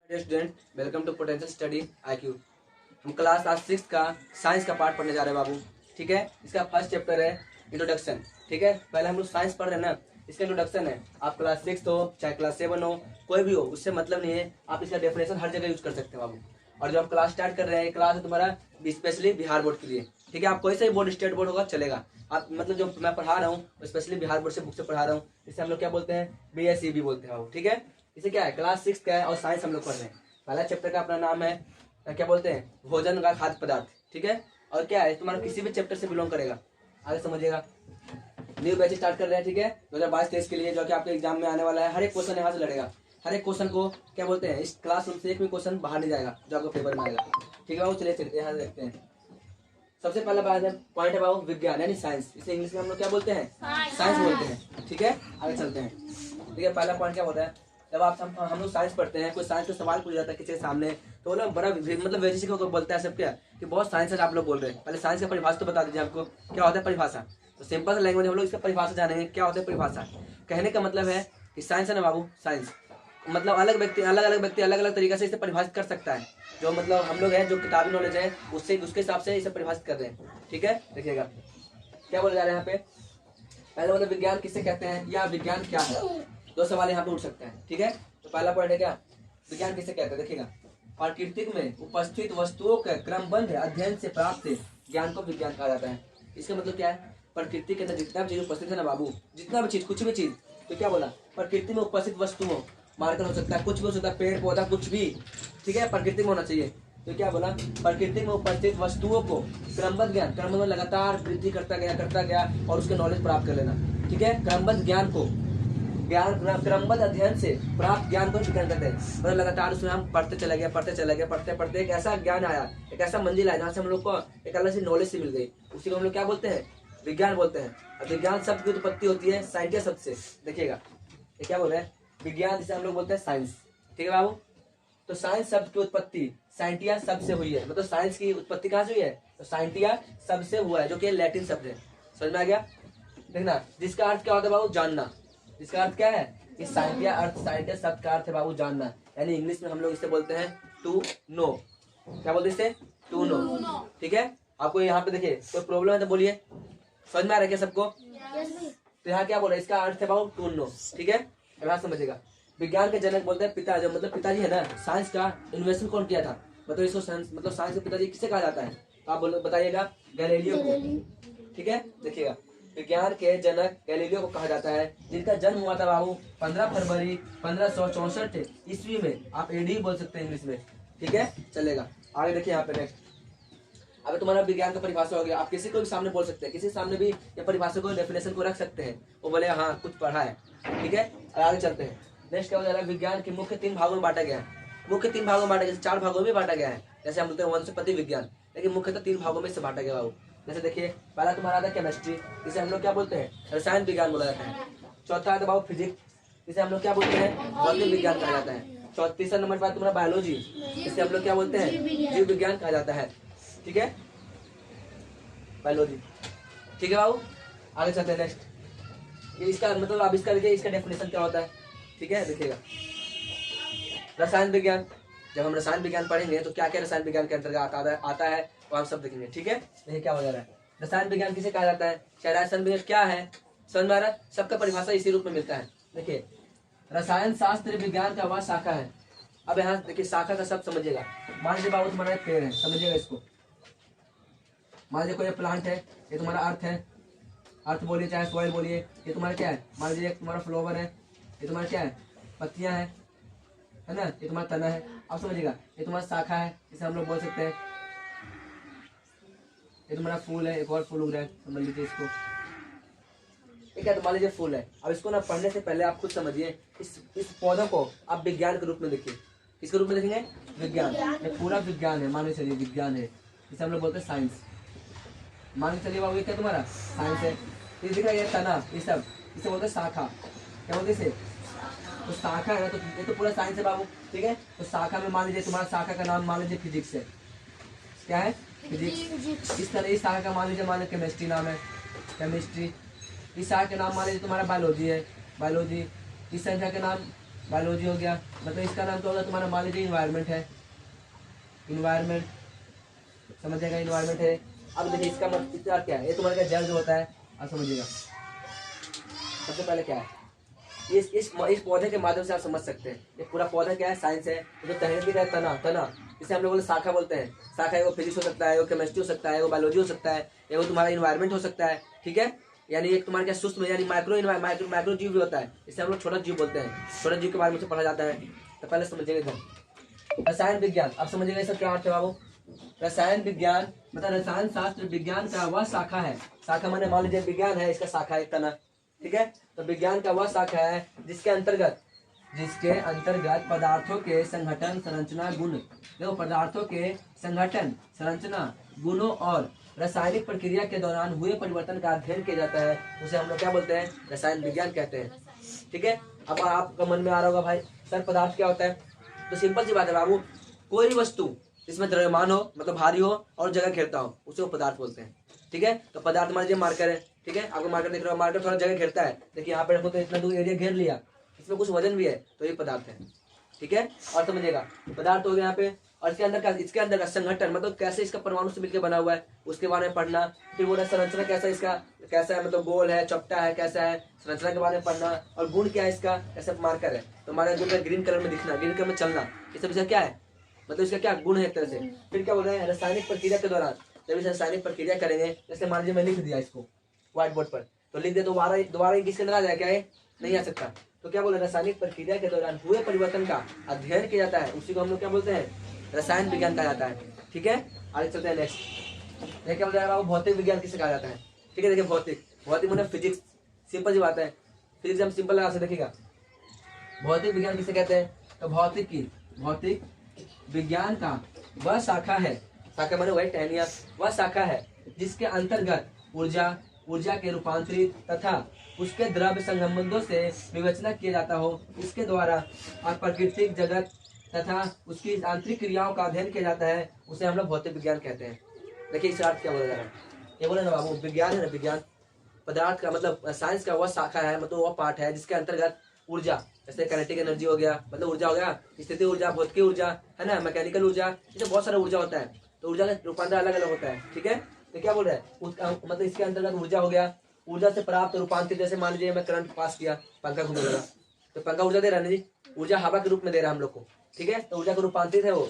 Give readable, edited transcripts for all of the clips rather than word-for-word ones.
Student, welcome to potential study IQ। हम class आज 6 का साइंस का पार्ट पढ़ने जा रहे हैं बाबू। ठीक है, इसका फर्स्ट चैप्टर है इंट्रोडक्शन। ठीक है, पहले हम लोग साइंस पढ़ रहे हैं ना, इसका इंट्रोडक्शन है। आप क्लास 6 हो चाहे क्लास 7 हो, कोई भी हो, उससे मतलब नहीं है। आप इसका डेफिनेशन हर जगह यूज कर सकते हैं बाबू। और जो आप क्लास स्टार्ट कर रहे हैं, क्लास है तुम्हारा स्पेशली बिहार बोर्ड के लिए। ठीक है, आप कोई सा भी बोर्ड, स्टेट बोर्ड होगा चलेगा। आप मतलब जो मैं पढ़ा रहा हूँ स्पेशली बिहार बोर्ड से बुक से पढ़ा रहा हूँ। इसे हम लोग क्या बोलते हैं, BSEB बोलते हैं बाबू। ठीक है, इसे क्या है, क्लास 6 का है और साइंस हम लोग पढ़ रहे हैं। पहला चैप्टर का अपना नाम है क्या बोलते हैं, भोजन का खाद्य पदार्थ। ठीक है, और क्या है, तुम्हारा किसी भी चैप्टर से बिलोंग करेगा। आगे समझिएगा। न्यू बैच स्टार्ट कर रहे हैं। ठीक है, 2022-23 के लिए, जो कि आपके एग्जाम में आने वाला है। हर एक क्वेश्चन यहाँ से लड़ेगा। हर एक क्वेश्चन को क्या बोलते हैं, इस क्लासरूम से एक भी क्वेश्चन बाहर नहीं जाएगा जो आपको पेपर में आएगा। ठीक है बाबू, चलिए चलते यहाँ देखते हैं। सबसे पहला पॉइंट है बाबू विज्ञान यानी साइंस। इसे इंग्लिश में हम लोग क्या बोलते हैं, साइंस बोलते हैं। ठीक है, आगे चलते हैं। ठीक है, पहला पॉइंट क्या होता है, जब आप हम लोग साइंस पढ़ते हैं, कोई साइंस का सवाल पूछ जाता है किसी के सामने, तो ना बड़ा मतलब वैसे को बोलता है सब क्या कि बहुत साइंस है आप लोग बोल रहे हैं। पहले साइंस का परिभाषा तो बता दीजिए आपको, क्या होता है परिभाषा। तो सिंपल सा लैंग्वेज हम लोग इसका परिभाषा जानेंगे। क्या होता है परिभाषा, कहने का मतलब है कि साइंस है ना बाबू, साइंस मतलब अलग व्यक्ति अलग अलग तरीके से इसे परिभाषित कर सकता है। जो मतलब हम लोग हैं, जो किताबी नॉलेज है उससे उसके हिसाब से इसे परिभाषित कर रहे हैं। ठीक है, देखिएगा क्या बोले जा रहे हैं यहाँ पे। पहले मतलब विज्ञान किसे कहते हैं या विज्ञान क्या है, दो सवाल यहाँ पे उठ सकते हैं। ठीक है, तो पहला पॉइंट है क्या, विज्ञान किसे कहते हैं। देखिएगा, प्रकृति में उपस्थित वस्तुओं के क्रमबद्ध अध्ययन से प्राप्त ज्ञान को विज्ञान कहा जाता है। इसका मतलब क्या है, प्रकृति के अंदर जितना भी चीज उपस्थित है ना बाबू, जितना भी चीज, कुछ भी चीज, तो क्या बोला, प्रकृति में उपस्थित वस्तुओं, मार्कर हो सकता है, कुछ भी हो सकता है, पेड़ पौधा कुछ भी। ठीक है, प्रकृति में होना चाहिए। तो क्या बोला, प्रकृति में उपस्थित वस्तुओं को क्रमबद्ध ज्ञान, क्रमबद्ध में लगातार वृद्धि करता गया और उसके नॉलेज प्राप्त कर लेना। ठीक है, क्रमबद्ध ज्ञान को, ज्ञान क्रमबद्ध अध्ययन से प्राप्त ज्ञान को विज्ञान कहते हैं। मतलब लगातार उसमें हम पढ़ते चले गए पढ़ते एक ऐसा ज्ञान आया, एक ऐसा मंजिल आया जहाँ से हम लोग को एक अलग से नॉलेज से मिल गई, उसी को हम लोग क्या बोलते हैं, विज्ञान बोलते हैं। और विज्ञान शब्द की उत्पत्ति होती है साइंटिया शब्द से। देखिएगा ये क्या बोल रहे हैं, विज्ञान जिसे हम लोग बोलते हैं साइंस। ठीक है बाबू, तो साइंस शब्द की उत्पत्ति साइंटिया शब्द से हुई है। मतलब साइंस की उत्पत्ति कहाँ से हुई है, तो साइंटिया शब्द से हुआ है, जो कि लैटिन शब्द है। समझ में आ गया। देखना, जिसका अर्थ क्या होता है बाबू, जानना। जिसका अर्थ क्या है, इस साइंटिया अर्थ, साइंटिया शब्द का अर्थ है बाबू जानना, यानी इंग्लिश में हम लोग इसे बोलते हैं टू नो। क्या बोलते हैं इसे, टू नो। ठीक है, आपको यहाँ पे देखिए कोई प्रॉब्लम है तो बोलिए, समझ में आ रहा है क्या सबको। तो यहाँ क्या बोला, इसका अर्थ है बाबू टू नो। ठीक है, यहाँ समझिएगा। विज्ञान के जनक बोलते हैं पिता, जो मतलब पिताजी है ना, साइंस का इन्वेंशन कौन किया था, मतलब इसको मतलब साइंस के पिताजी किसे कहा जाता है, तो आप बताइएगा, गैलीलियो को। ठीक है, देखिएगा, विज्ञान के जनक गैलीलियो को कहा जाता है, जिनका जन्म हुआ था बाबू 15 फरवरी 1564 ईस्वी में। आप AD बोल सकते हैं इंग्लिश में। ठीक है, चलेगा। आगे देखिए यहाँ पे नेक्स्ट। अगर तुम्हारा विज्ञान का परिभाषा हो गया, आप किसी को भी सामने बोल सकते हैं, किसी सामने भी ये परिभाषा को, डेफिनेशन को रख सकते हैं, वो बोले हाँ कुछ पढ़ा है। ठीक है, आगे चलते हैं। नेक्स्ट क्या हो जा रहा है, विज्ञान के मुख्य 3 भागों में बांटा गया है। मुख्य 3 भागों में बांटा गया, 4 भागों में बांटा गया है। जैसे हम बोलते हैं वनस्पति विज्ञान, लेकिन मुख्यतः 3 भागों में से बांटा गया बाबू। जैसे देखिए, पहला तुम्हारा था केमिस्ट्री, जिसे हम लोग क्या बोलते हैं, रसायन विज्ञान बोला जाता है। चौथा आता बाबू फिजिक्स, जिसे हम लोग क्या बोलते हैं, भौतिक विज्ञान कहा जाता है। तीसरा नंबर पर तुम्हारा बायोलॉजी, जिसे हम लोग क्या बोलते हैं, जीव विज्ञान कहा जाता है। ठीक है, बायोलॉजी। ठीक है बाबू, आगे चलते हैं नेक्स्ट। ये इसका मतलब, अब इसका देखिए, इसका डेफिनेशन क्या होता है। ठीक है, देखिएगा, रसायन विज्ञान। जब हम रसायन विज्ञान पढ़ेंगे तो क्या क्या रसायन विज्ञान के अंतर्गत आता है तो हम सब देखेंगे। ठीक है, देखिए क्या हो जा रहा है, रसायन विज्ञान किसे कहा जाता है, रसायन विज्ञान क्या है, समझ में आ रहा है, सबका परिभाषा इसी रूप में मिलता है। देखिए, रसायन शास्त्र विज्ञान का वह शाखा है। अब यहाँ देखिए शाखा का सब समझिएगा। मान लीजिए बाबू तुम्हारा एक पेड़ है, समझिएगा इसको। मान लीजिए कोई प्लांट है, ये तुम्हारा अर्थ है, अर्थ बोलिए चाहे सॉइल बोलिए। ये तुम्हारा क्या है, मान लीजिए तुम्हारा फ्लावर है, ये तुम्हारा क्या है, पत्तियां है ना, ये तुम्हारा तना है। अब समझिएगा, ये तुम्हारा शाखा है, इसे हम लोग बोल सकते हैं। ये तुम्हारा फूल है, एक और फूल उग रहा है, समझ लीजिए इसको। ये क्या, तो मान लीजिए फूल है। अब इसको ना पढ़ने से पहले आप खुद समझिए, इस पौधों को आप विज्ञान के रूप में देखिए। किसके रूप में देखेंगे, विज्ञान। ये पूरा विज्ञान है, मान लीजिए चलिए विज्ञान है, इसे हम लोग बोलते हैं साइंस। मान लीजिए चलिए बाबू, ये क्या तुम्हारा साइंस है। ये दिख रहा है, ये तना, ये सब, इसे बोलते हैं शाखा। क्या बोलते हैं इसे, तो शाखा है ना, तो ये तो पूरा साइंस है बाबू। ठीक है, तो शाखा में मान लीजिए तुम्हारा शाखा का नाम मान लीजिए फिजिक्स है। क्या है, फिजिक्स। इस तरह इस शाखा का मान लीजिए केमिस्ट्री नाम है, केमिस्ट्री। इस शाखा का नाम मान लीजिए तुम्हारा बायोलॉजी है, बायोलॉजी। इस संख्या का नाम बायोलॉजी हो गया, मतलब इसका नाम तो होगा तुम्हारा मान लीजिए इन्वायरमेंट है, इन्वायरमेंट समझिएगा, इन्वायरमेंट है। अब देखिए इसका मतलब इसका क्या है, ये तुम्हारे का जल जो होता है, आप समझिएगा सबसे पहले क्या है, इस पौधे के माध्यम से आप समझ सकते हैं ये पूरा पौधा क्या है, साइंस है। जो तहरीर का तना, तना इसे हम लोग शाखा बोलते हैं। शाखा वो फिजिक्स हो सकता है, वो केमिस्ट्री हो सकता है, वो बायोलॉजी हो सकता है, वो तुम्हारा इन्वायरमेंट हो सकता है, ठीक है। यानी एक तुम्हारे क्या सूक्ष्म यानी माइक्रो जीव भी होता है, इसे हम लोग छोटा जीव बोलते हैं। छोटा जीव के बारे में पढ़ा जाता है। तो पहले समझिएगा रसायन विज्ञान, आप समझिएगा इसका क्या अर्थ है बाबू। रसायन विज्ञान मतलब रसायन शास्त्र विज्ञान का वह शाखा है, शाखा माने मान लीजिए विज्ञान है, इसका शाखा है तना, ठीक है। तो विज्ञान का वह शाखा है जिसके अंतर्गत पदार्थों के संगठन संरचना गुण, देखो पदार्थों के संगठन संरचना गुणों और रासायनिक प्रक्रिया के दौरान हुए परिवर्तन का अध्ययन किया जाता है, उसे हम लोग क्या बोलते हैं, रसायन विज्ञान कहते हैं, ठीक है। अब आपका मन में आ रहा होगा भाई सर पदार्थ क्या होता है, तो सिंपल सी बात है बाबू, कोई भी वस्तु इसमें द्रव्यमान हो मतलब भारी हो और जगह घेरता हो उसे वो पदार्थ बोलते हैं, ठीक है। तो पदार्थ मान लीजिए मार्कर है, ठीक है, आपको मार्कर दिख रहा है, मार्कर थोड़ा जगह घेरता है, देखिए यहाँ पे रखो तो इतना दूर एरिया घेर लिया, इसमें कुछ वजन भी है तो ये पदार्थ है, ठीक है। और समझिएगा पदार्थ हो गया यहाँ पे, और इसके अंदर का संगठन मतलब कैसे इसका परमाणु से मिलकर बना हुआ है उसके बारे में पढ़ना। फिर बोला संरचना कैसा इसका कैसा है, मतलब गोल है चपटा है कैसा है, संरचना के बारे में पढ़ना। और गुण क्या है इसका, कैसे मार्कर है तो हमारा जो ग्रीन कलर में दिखना, ग्रीन कलर में चलना, ये सब इसका क्या है, मतलब इसका क्या गुण है एक तरह से। फिर क्या बोल रहे हैं, रासायनिक प्रक्रिया के दौरान जब इसे रासायनिक प्रक्रिया करेंगे, जैसे मान लीजिए मैं लिख दिया इसको व्हाइट बोर्ड पर, तो लिख दिया तो दोबारा किसके अंदर आ जाए, क्या है नहीं आ सकता। तो क्या बोले, रासायनिक प्रक्रिया के दौरान हुए परिवर्तन का अध्ययन किया जाता है, उसी को हम लोग क्या बोलते हैं, रसायन विज्ञान कहा जाता है, ठीक है। आगे चलते हैं नेक्स्ट, क्या बोल रहा है भौतिक विज्ञान किसे कहा जाता है, ठीक है। देखिए भौतिक मतलब फिजिक्स, सिंपल सी बात है, फिजिक्स हम सिंपल लगा से देखिएगा। भौतिक विज्ञान किसे कहते हैं, तो भौतिक विज्ञान का वह शाखा है, शाखा माने वही टहनिया, वह शाखा है जिसके अंतर्गत ऊर्जा के रूपांतरित तथा उसके द्रव्य संबंधों से विवेचना किया जाता हो, इसके द्वारा प्राकृतिक जगत तथा उसकी आंतरिक क्रियाओं का अध्ययन किया जाता है, उसे हम लोग भौतिक विज्ञान कहते हैं। देखिए इस अर्थ क्या बोला जा रहा है, ये बोले ना बाबू, विज्ञान है ना, विज्ञान पदार्थ का मतलब साइंस का वह शाखा है, मतलब वह पार्ट है जिसके अंतर्गत ऊर्जा, जैसे काइनेटिक एनर्जी हो गया मतलब ऊर्जा हो गया, स्थितिज ऊर्जा, भौतिक ऊर्जा है ना, मैकेनिकल ऊर्जा, इससे बहुत सारा ऊर्जा होता है, तो ऊर्जा का रूपांतर अलग अलग होता है, ठीक है। तो क्या बोल रहा है मतलब इसके अंतर्गत ऊर्जा हो गया, ऊर्जा से प्राप्त रूपांतरित, जैसे मान लीजिए मैं करंट पास किया, पंखा घूमने लगा, तो पंखा ऊर्जा दे रहा है ना जी, ऊर्जा हवा के रूप में दे रहा है हम लोग को, ठीक है। तो ऊर्जा का रूपांतरित है वो,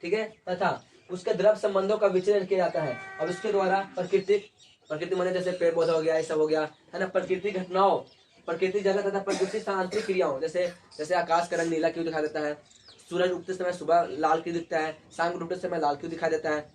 ठीक है, तथा उसके द्रव्य संबंधों का विचलन किया जाता है, और उसके द्वारा प्रकृति माने जैसे पेड़ पौधा हो गया, ये सब हो गया है ना, प्रकृतिक घटनाओं, प्रकृति जगत तथा प्रकृति से आंतरिक क्रियाओं, जैसे आकाश का रंग नीला क्यों दिखाई देता है, सूरज उगते समय सुबह लाल क्यों दिखता है, शाम को डूबते समय लाल क्यों दिखाई देता है,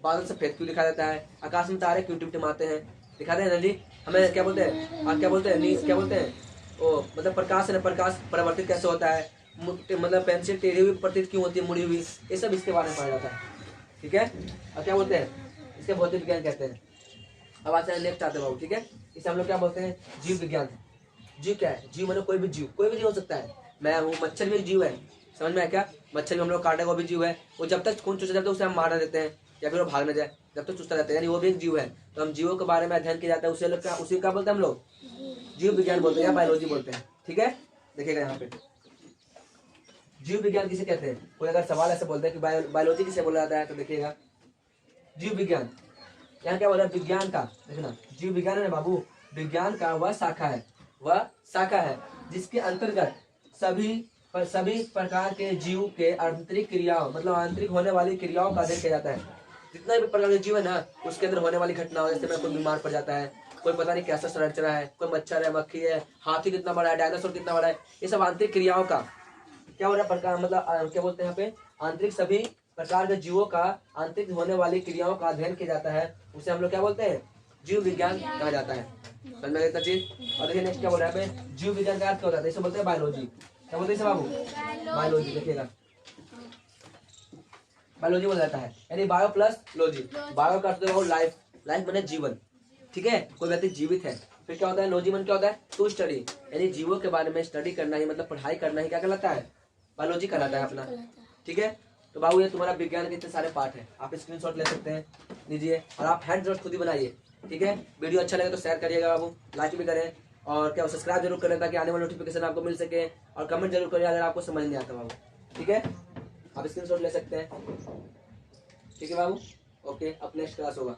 बादल सफेद क्यों दिखाई देता है, आकाश में तारे क्यों टिमटिमाते हैं, दिखाते हैं ना जी। हमें क्या बोलते हैं, आप क्या बोलते हैं ओ मतलब प्रकाश है ना, प्रकाश परावर्तित कैसे होता है, मतलब पेंसिल टेढ़ी हुई प्रतीत क्यों होती है, मुड़ी हुई, ये सब इसके बारे में पढ़ा जाता है, ठीक है। और क्या बोलते हैं, इसके भौतिक विज्ञान कहते हैं। अब आते हैं नेक्स्ट आते हैं बाबू, ठीक है। इसे हम लोग क्या बोलते हैं, जीव विज्ञान। जीव क्या है, जीव मतलब कोई भी जीव हो सकता है, मैं हूँ, मच्छर भी एक जीव है, समझ में आया क्या, मच्छर भी हम लोग काटे वो भी जीव है, वो जब तक खून चूसता है तो उसे हम मारना देते हैं या फिर वो भाग न जाए, जब तक चूसता रहता है, यानी वो भी एक जीव है। तो हम जीवों के बारे में अध्ययन किया जाता है, उसी का बोलते हैं हम लोग जीव विज्ञान बोलते हैं या बायोलॉजी बोलते हैं, ठीक है। देखिएगा यहाँ पे जीव विज्ञान किसे कहते हैं, कोई अगर सवाल ऐसे बोलते हैं कि बायोलॉजी किसे बोला जाता है, तो देखिएगा जीव विज्ञान, यहाँ क्या बोल रहा है, विज्ञान का, देखना जीव विज्ञान है ना बाबू, विज्ञान का वह शाखा है जिसके अंतर्गत सभी प्रकार के जीव के आंतरिक क्रियाओं मतलब आंतरिक होने वाली क्रियाओं का अध्ययन किया जाता है। जितना भी प्रकार के जीव है ना उसके अंदर होने वाली घटनाओं, जैसे मैं कोई बीमार पड़ जाता है, कोई पता नहीं कैसा संरचना है, कोई मच्छर है, मक्खी है, हाथी कितना बड़ा है, डायनासोर कितना बड़ा है, ये सब आंतरिक क्रियाओं का क्या हो रहा है प्रकार, मतलब क्या बोलते हैं यहाँ पे, आंतरिक सभी प्रकार के जीवों का आंतरिक होने वाली क्रियाओं का अध्ययन किया जाता है, उसे हम लोग क्या बोलते हैं, जीव विज्ञान कहा जाता है। समझ में इतना चीज। और देखिए नेक्स्ट क्या बोल रहा है, जीव विज्ञान का अर्थ क्या होता है, इसे बोलते हैं बायोलॉजी। क्या बोलते हैं बाबू, बायोलॉजी। देखिएगा बायोलॉजी बोला जाता है, यानी बायो प्लस लॉजी। बायो का अर्थ है लाइफ, लाइफ माने जीवन, ठीक है, कोई व्यक्ति जीवित है। फिर क्या होता है, लॉजी मन क्या होता है, टू स्टडी, यानी जीवों के बारे में स्टडी करना ही मतलब पढ़ाई करना ही क्या कहलाता है, बायोलॉजी कहलाता है अपना, ठीक है। तो बाबू ये तुम्हारा विज्ञान के इतने सारे पार्ट है, आप स्क्रीनशॉट ले सकते हैं, लीजिए, और आप हैंड नोट खुद ही बनाइए, ठीक है। वीडियो अच्छा लगे तो शेयर करिएगा बाबू, लाइक भी करें, और क्या सब्सक्राइब जरूर करें ताकि आने वाली नोटिफिकेशन आपको मिल सके, और कमेंट जरूर करें अगर आपको समझ नहीं आता बाबू। ठीक है, आप स्क्रीनशॉट ले सकते हैं। ठीक है बाबू, ओके, अब नेक्स्ट क्लास होगा।